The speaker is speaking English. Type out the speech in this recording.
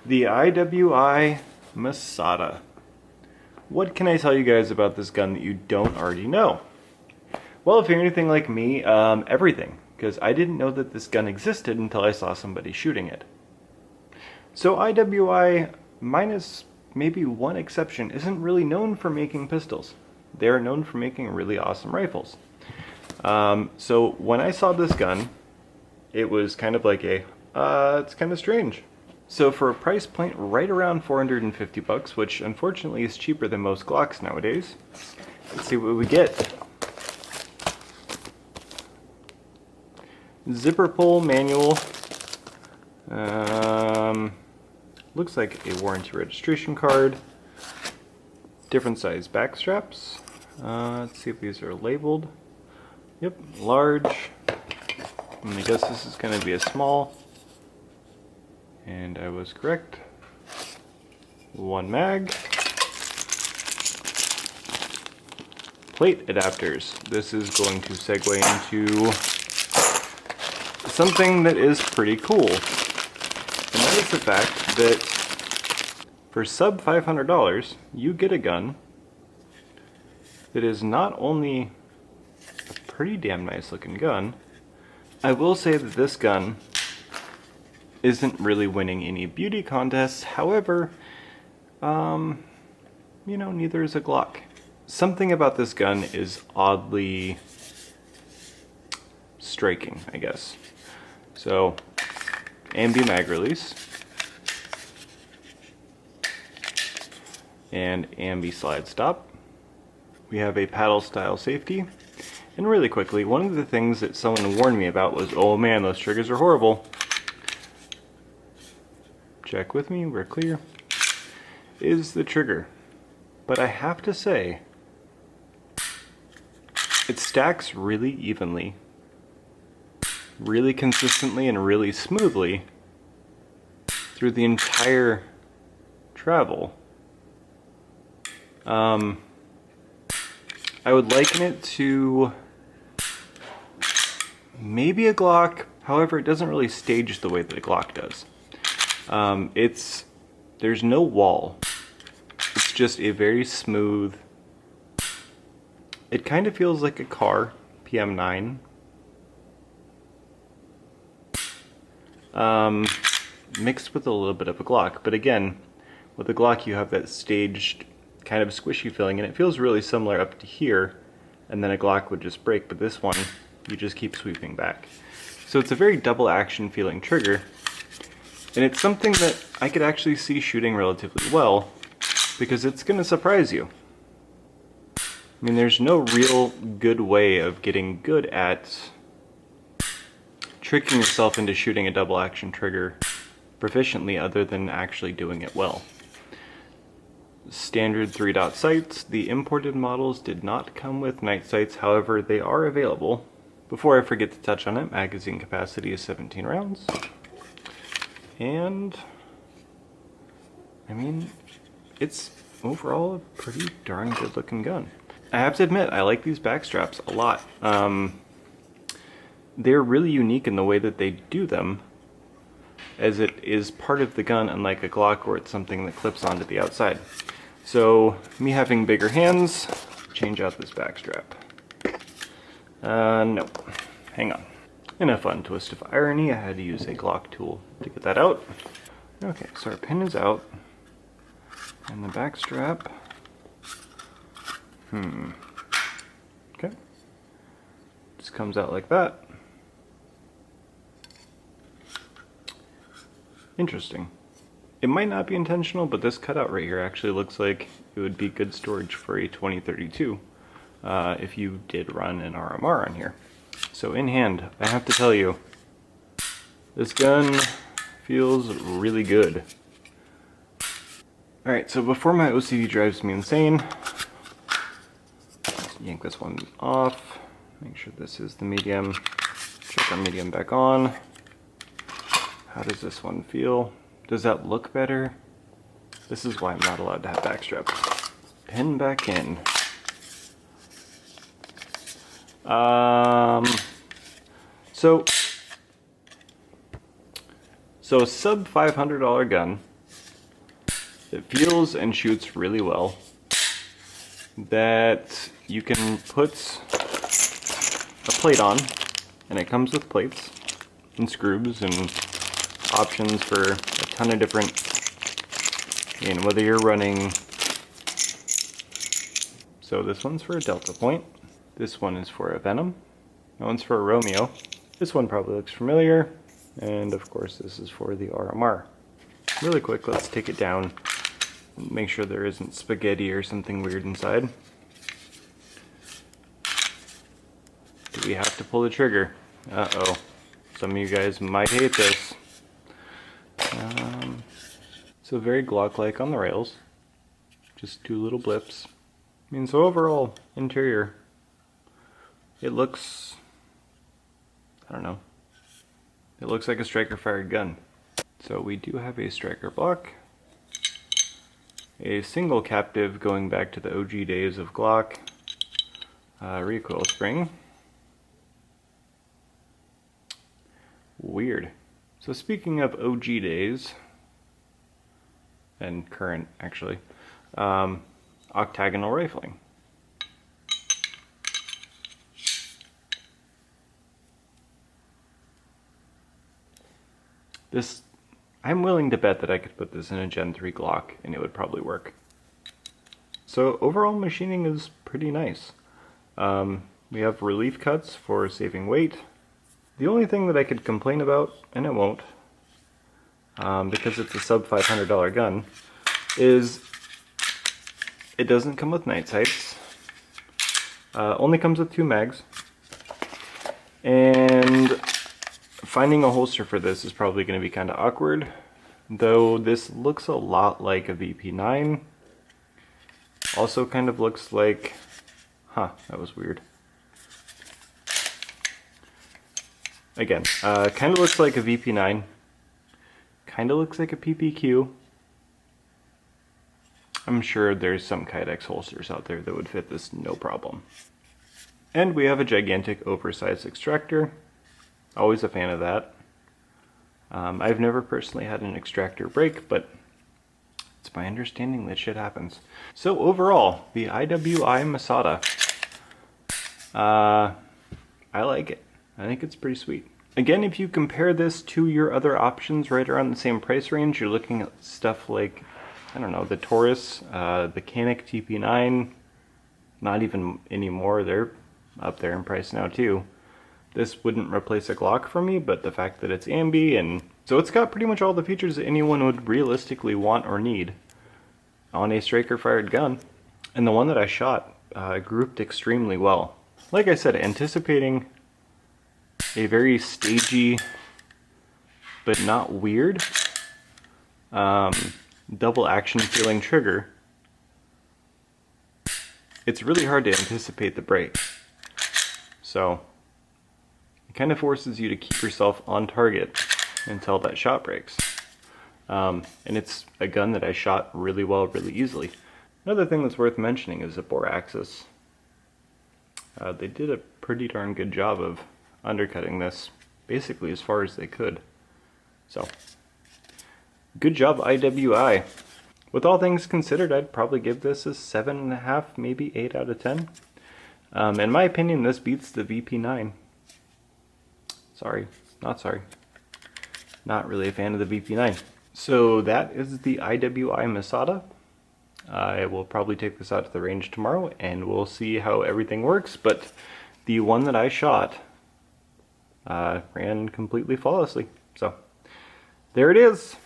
The IWI Masada. What can I tell you guys about this gun that you don't already know? Well, if you're anything like me, everything, because I didn't know that this gun existed until I saw somebody shooting it. So IWI, minus maybe one exception, isn't really known for making pistols. They are known for making really awesome rifles. So when I saw this gun, it was kind of like it's kind of strange. So for a price point right around 450 bucks, which unfortunately is cheaper than most Glocks nowadays, let's see what we get. Zipper pull manual. Looks like a warranty registration card. Different size back straps. Let's see if these are labeled. Yep, large. And I guess this is going to be a small. And I was correct. One mag. Plate adapters. This is going to segue into something that is pretty cool. And that is the fact that for sub $500, you get a gun that is not only a pretty damn nice looking gun. I will say that this gun isn't really winning any beauty contests. However, you know, neither is a Glock. Something about this gun is oddly striking, I guess. So, ambi mag release and ambi slide stop. We have a paddle style safety. And really quickly, one of the things that someone warned me about was, oh man, those triggers are horrible. Check with me, we're clear. Is the trigger. But I have to say, it stacks really evenly, really consistently, and really smoothly through the entire travel. I would liken it to maybe a Glock, however it doesn't really stage the way that a Glock does. There's no wall. It's just a very smooth, it kind of feels like a car, PM9. Mixed with a little bit of a Glock, but again, with the Glock you have that staged kind of squishy feeling, and it feels really similar up to here, and then a Glock would just break, but this one, you just keep sweeping back. So it's a very double action feeling trigger, and it's something that I could actually see shooting relatively well, because it's going to surprise you. I mean, there's no real good way of getting good at tricking yourself into shooting a double action trigger proficiently other than actually doing it well. Standard 3-dot sights. The imported models did not come with night sights, however they are available. Before I forget to touch on it, magazine capacity is 17 rounds. And I mean, it's overall a pretty darn good looking gun. I have to admit, I like these back straps a lot. They're really unique in the way that they do them, as it is part of the gun, unlike a Glock where it's something that clips onto the outside. So, me having bigger hands, change out this back strap. No, hang on. In a fun twist of irony, I had to use a Glock tool to get that out. Okay, so our pin is out, and the back strap, okay, just comes out like that. Interesting. It might not be intentional, but this cutout right here actually looks like it would be good storage for a 2032 if you did run an RMR on here. So in hand, I have to tell you, this gun feels really good. Alright, so before my OCD drives me insane, let's yank this one off, make sure this is the medium, check our medium back on. How does this one feel? Does that look better? This is why I'm not allowed to have back straps. Pin back in. So sub $500 gun that feels and shoots really well, that you can put a plate on, and it comes with plates and screws and options for a ton of different, whether you're running, so this one's for a Delta Point, this one is for a Venom, that one's for a Romeo, this one probably looks familiar, and of course this is for the RMR. Really quick, let's take it down and make sure there isn't spaghetti or something weird inside. Do we have to pull the trigger? Uh-oh. Some of you guys might hate this. So very Glock-like on the rails. Just two little blips. So overall, interior, it looks, I don't know, it looks like a striker-fired gun. So we do have a striker block, a single captive going back to the OG days of Glock, recoil spring. Weird. So speaking of OG days, and current actually, octagonal rifling. This, I'm willing to bet that I could put this in a Gen 3 Glock and it would probably work. So overall machining is pretty nice. We have relief cuts for saving weight. The only thing that I could complain about, and it won't, because it's a sub $500 gun, is it doesn't come with night sights. Only comes with 2 mags. And finding a holster for this is probably going to be kind of awkward, though this looks a lot like a VP9. Also kind of looks like, that was weird. Again, kind of looks like a VP9, kind of looks like a PPQ. I'm sure there's some Kydex holsters out there that would fit this no problem. And we have a gigantic oversized extractor. Always a fan of that. I've never personally had an extractor break, but it's my understanding that shit happens. So overall, the IWI Masada, I like it. I think it's pretty sweet. Again, if you compare this to your other options right around the same price range, you're looking at stuff like, I don't know, the Taurus, the Canik TP9, not even anymore, they're up there in price now too. This wouldn't replace a Glock for me, but the fact that it's ambi, and so it's got pretty much all the features that anyone would realistically want or need on a striker-fired gun. And the one that I shot grouped extremely well. Like I said, anticipating a very stagey, but not weird, double action feeling trigger. It's really hard to anticipate the break. So it kind of forces you to keep yourself on target until that shot breaks. And it's a gun that I shot really well, really easily. Another thing that's worth mentioning is the bore axis. They did a pretty darn good job of undercutting this basically as far as they could. So, good job IWI. With all things considered, I'd probably give this a 7.5, maybe 8 out of 10. In my opinion, this beats the VP9. Sorry, not sorry. Not really a fan of the VP9. So that is the IWI Masada. I will probably take this out to the range tomorrow and we'll see how everything works, but the one that I shot ran completely flawlessly. So there it is.